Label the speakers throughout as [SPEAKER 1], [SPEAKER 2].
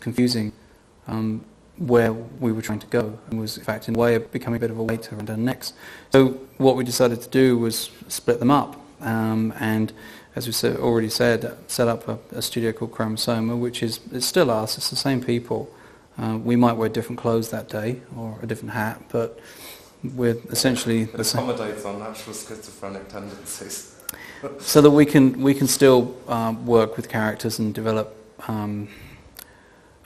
[SPEAKER 1] confusing where we were trying to go, and was in fact in a way of becoming a bit of a weight around our necks. So what we decided to do was split them up, and as we already said, set up a studio called Chromosoma, which is, it's still us, it's the same people. We might wear different clothes that day, or a different hat, but we're essentially
[SPEAKER 2] it accommodates our natural schizophrenic tendencies.
[SPEAKER 1] So that we can still work with characters and develop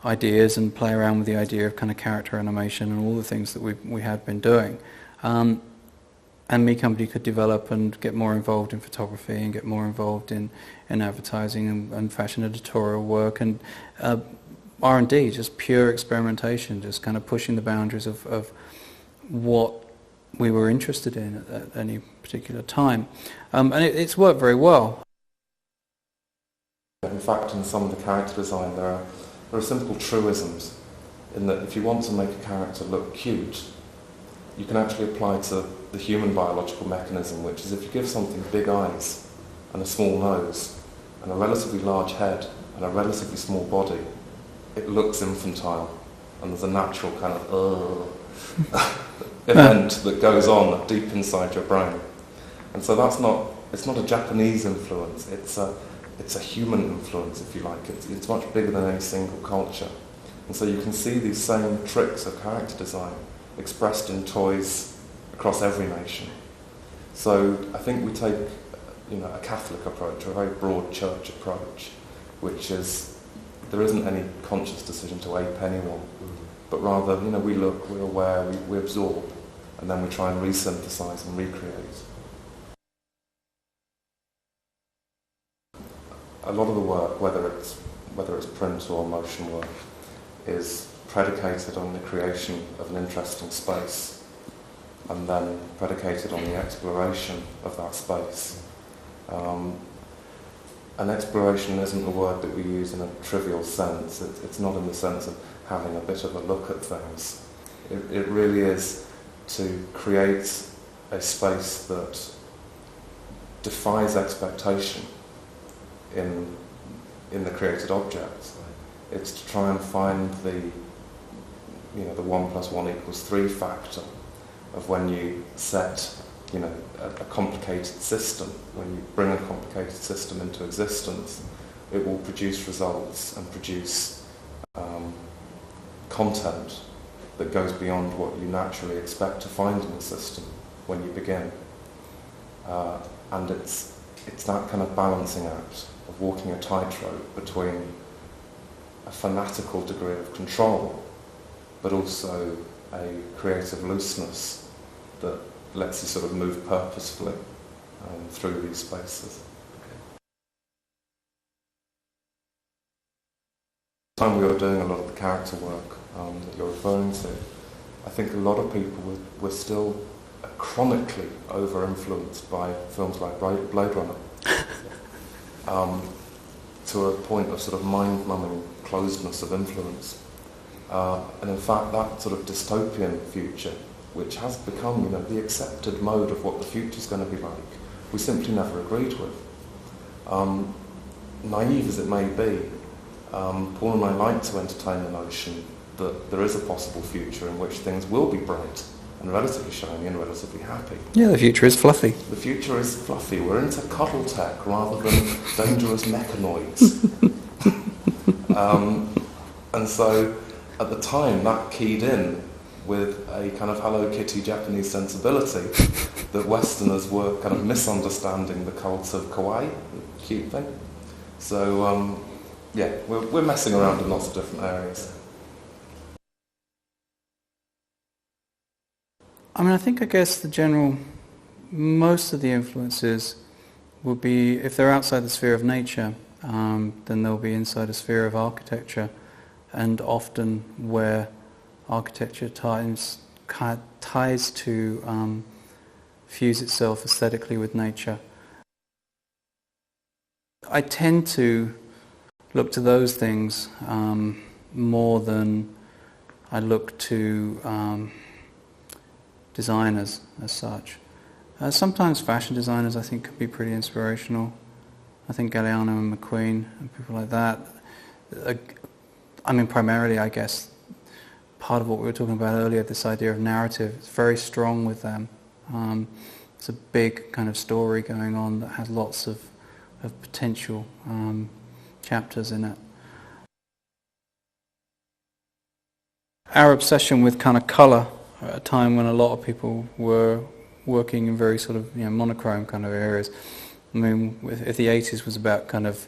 [SPEAKER 1] ideas and play around with the idea of kind of character animation and all the things that we had been doing. And Me Company could develop and get more involved in photography and get more involved in advertising and fashion editorial work and R&D, just pure experimentation, just kind of pushing the boundaries of what we were interested in at any particular time. And it's worked very well.
[SPEAKER 2] In fact, in some of the character design there are simple truisms in that if you want to make a character look cute, you can actually apply to the human biological mechanism, which is if you give something big eyes and a small nose and a relatively large head and a relatively small body, it looks infantile, and there's a natural kind of event that goes on deep inside your brain. And so it's not a Japanese influence, it's a human influence, if you like. It's much bigger than any single culture. And so you can see these same tricks of character design expressed in toys across every nation. So I think we take a Catholic approach, or a very broad church approach, which is there isn't any conscious decision to ape anyone, but rather we look, we're aware, we absorb, and then we try and resynthesize and recreate. A lot of the work, whether it's print or motion work, is predicated on the creation of an interesting space, and then predicated on the exploration of that space. And exploration isn't a word that we use in a trivial sense. It's not in the sense of having a bit of a look at things. It really is to create a space that defies expectation in the created object. It's to try and find the 1 + 1 = 3 factor of when you set a complicated system. When you bring a complicated system into existence, it will produce results and produce content that goes beyond what you naturally expect to find in the system when you begin. And it's that kind of balancing act of walking a tightrope between a fanatical degree of control, but also a creative looseness that lets you sort of move purposefully through these spaces. At the time we were doing a lot of the character work that you're referring to, I think a lot of people were still chronically over-influenced by films like Blade Runner, to a point of sort of mind-numbing closedness of influence. And in fact, that sort of dystopian future, which has become the accepted mode of what the future's going to be like, we simply never agreed with. Naive as it may be, Paul and I like to entertain the notion that there is a possible future in which things will be bright and relatively shiny and relatively happy.
[SPEAKER 1] Yeah, the future is fluffy.
[SPEAKER 2] The future is fluffy. We're into cuddle tech rather than dangerous mechanoids. And so at the time that keyed in with a kind of Hello Kitty Japanese sensibility that Westerners were kind of misunderstanding the cult of kawaii, the cute thing. So we're messing around in lots of different areas.
[SPEAKER 1] I guess most of the influences would be, if they're outside the sphere of nature, then they'll be inside the sphere of architecture, and often where architecture ties to fuse itself aesthetically with nature. I tend to look to those things more than I look to designers as such. Sometimes fashion designers I think could be pretty inspirational. I think Galliano and McQueen and people like that. I mean, primarily, I guess, part of what we were talking about earlier, this idea of narrative, it's very strong with them. It's a big kind of story going on that has lots of potential chapters in it. Our obsession with kind of colour at a time when a lot of people were working in very sort of monochrome kind of areas. I mean, if the 80s was about kind of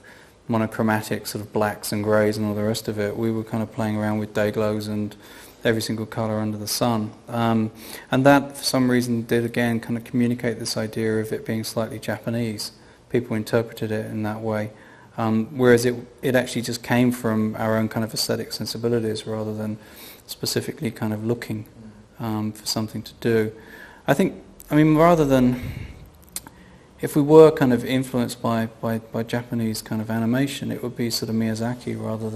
[SPEAKER 1] monochromatic sort of blacks and greys and all the rest of it, we were kind of playing around with day glows and every single colour under the sun. And that, for some reason, did again kind of communicate this idea of it being slightly Japanese. People interpreted it in that way. Whereas it actually just came from our own kind of aesthetic sensibilities rather than specifically kind of looking for something to do. I mean, rather than, if we were kind of influenced by Japanese kind of animation, it would be sort of Miyazaki rather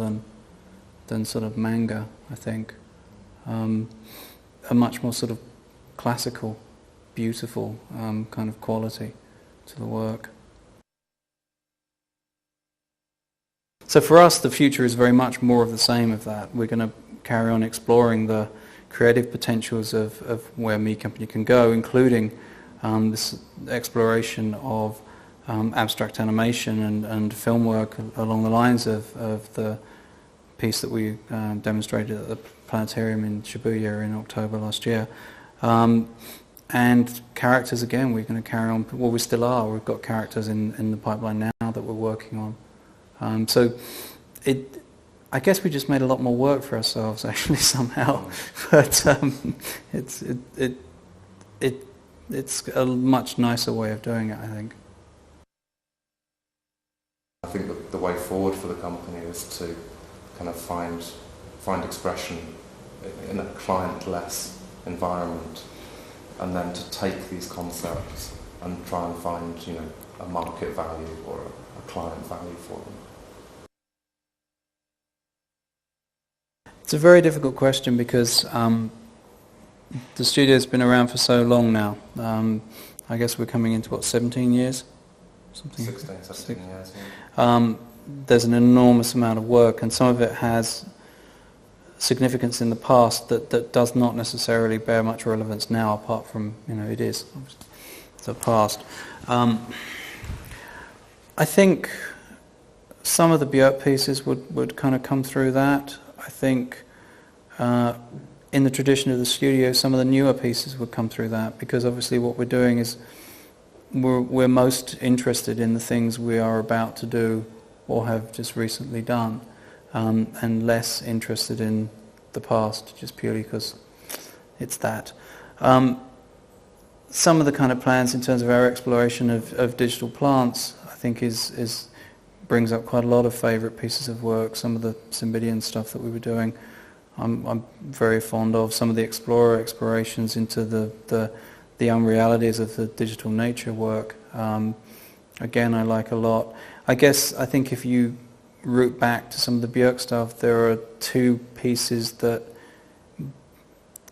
[SPEAKER 1] than sort of manga, I think. A much more sort of classical, beautiful kind of quality to the work. So for us, the future is very much more of the same of that. We're going to carry on exploring the creative potentials of where Me Company can go, including this exploration of abstract animation and film work along the lines of the piece that we demonstrated at the planetarium in Shibuya in October last year. And characters, again, we're going to carry on, well, we still are, we've got characters in the pipeline now that we're working on. So I guess we just made a lot more work for ourselves actually somehow, but it's a much nicer way of doing it, I think.
[SPEAKER 2] I think that the way forward for the company is to kind of find expression in a client-less environment, and then to take these concepts and try and find, a market value or a client value for them.
[SPEAKER 1] It's a very difficult question because the studio's been around for so long now. I guess we're coming into, 17 years?
[SPEAKER 2] 16, 17 years, yeah.
[SPEAKER 1] There's an enormous amount of work, and some of it has significance in the past that does not necessarily bear much relevance now, apart from, it is the past. I think some of the Björk pieces would kind of come through that. I think in the tradition of the studio, some of the newer pieces would come through that, because obviously what we're doing is we're most interested in the things we are about to do or have just recently done, and less interested in the past, just purely because it's that. Some of the kind of plans in terms of our exploration of digital plants, I think brings up quite a lot of favourite pieces of work. Some of the Cymbidian stuff that we were doing, I'm very fond of. Some of the explorations into the unrealities of the digital nature work, again, I like a lot. I think if you root back to some of the Björk stuff, there are two pieces that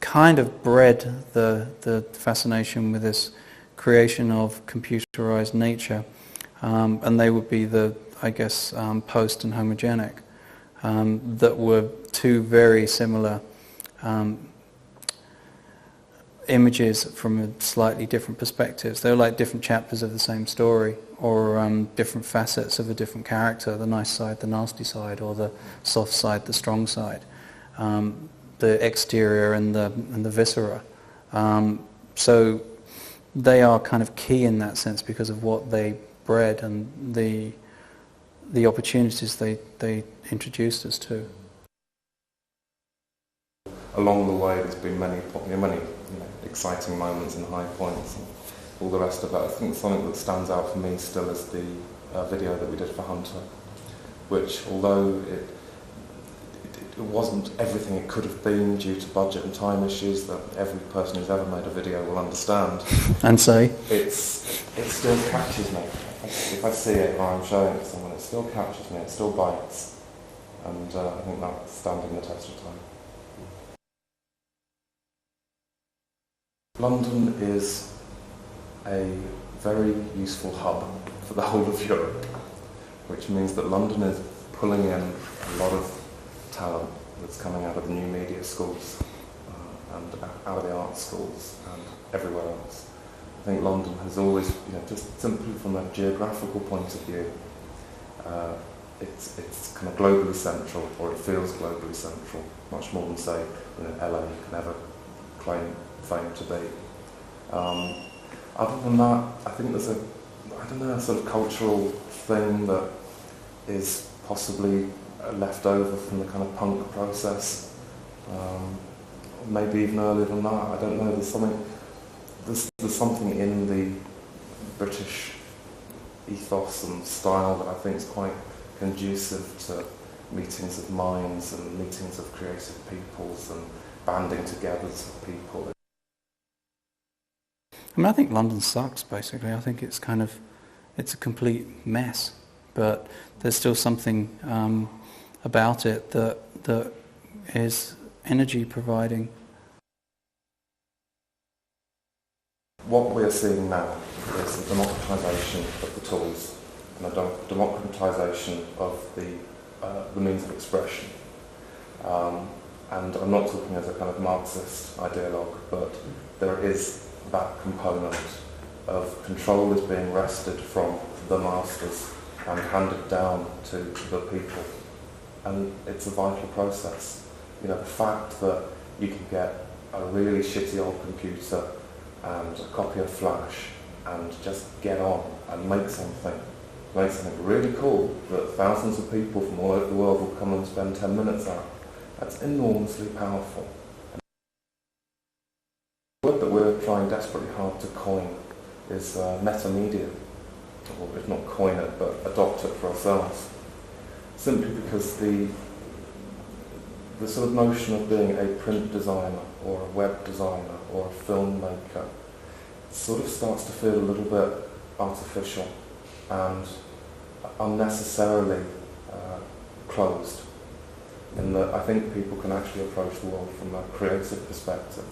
[SPEAKER 1] kind of bred the fascination with this creation of computerized nature, and they would be post and homogenic, that were two very similar images from slightly different perspectives. They were like different chapters of the same story, or different facets of a different character, the nice side, the nasty side, or the soft side, the strong side, the exterior and the viscera. So they are kind of key in that sense because of what they bred and the opportunities they introduced us to.
[SPEAKER 2] Along the way, there's been many exciting moments and high points and all the rest of it. I think something that stands out for me still is the video that we did for Hunter, which, although it wasn't everything it could have been due to budget and time issues that every person who's ever made a video will understand,
[SPEAKER 1] and say,
[SPEAKER 2] it still catches me. If I see it or I'm showing it to someone, it still captures me, it still bites, and I think that's standing the test of time. London is a very useful hub for the whole of Europe, which means that London is pulling in a lot of talent that's coming out of the new media schools and out of the art schools and everywhere else. I think London has always, just simply from a geographical point of view, it's kind of globally central, or it feels globally central, much more than, say, LA can ever claim fame to be. Other than that, I think there's a sort of cultural thing that is possibly left over from the kind of punk process. Maybe even earlier than that, I don't know. There's something in the British ethos and style that I think is quite conducive to meetings of minds and meetings of creative peoples and banding together of people.
[SPEAKER 1] I think London sucks, basically. I think it's a complete mess, but there's still something about it that is energy providing.
[SPEAKER 2] What we're seeing now is the democratization of the tools and the democratization of the means of expression. And I'm not talking as a kind of Marxist ideologue, but there is that component of control is being wrested from the masters and handed down to the people. And it's a vital process. The fact that you can get a really shitty old computer and a copy of Flash and just get on and make something really cool that thousands of people from all over the world will come and spend 10 minutes at, that's enormously powerful. The word that we're trying desperately hard to coin is metamedia, or if not coin it, but adopt it for ourselves. Simply because the sort of notion of being a print designer or a web designer or a filmmaker sort of starts to feel a little bit artificial and unnecessarily closed, in that I think people can actually approach the world from a creative perspective,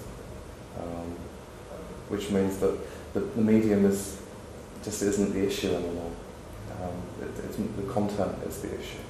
[SPEAKER 2] which means that the medium just isn't the issue anymore. The content is the issue.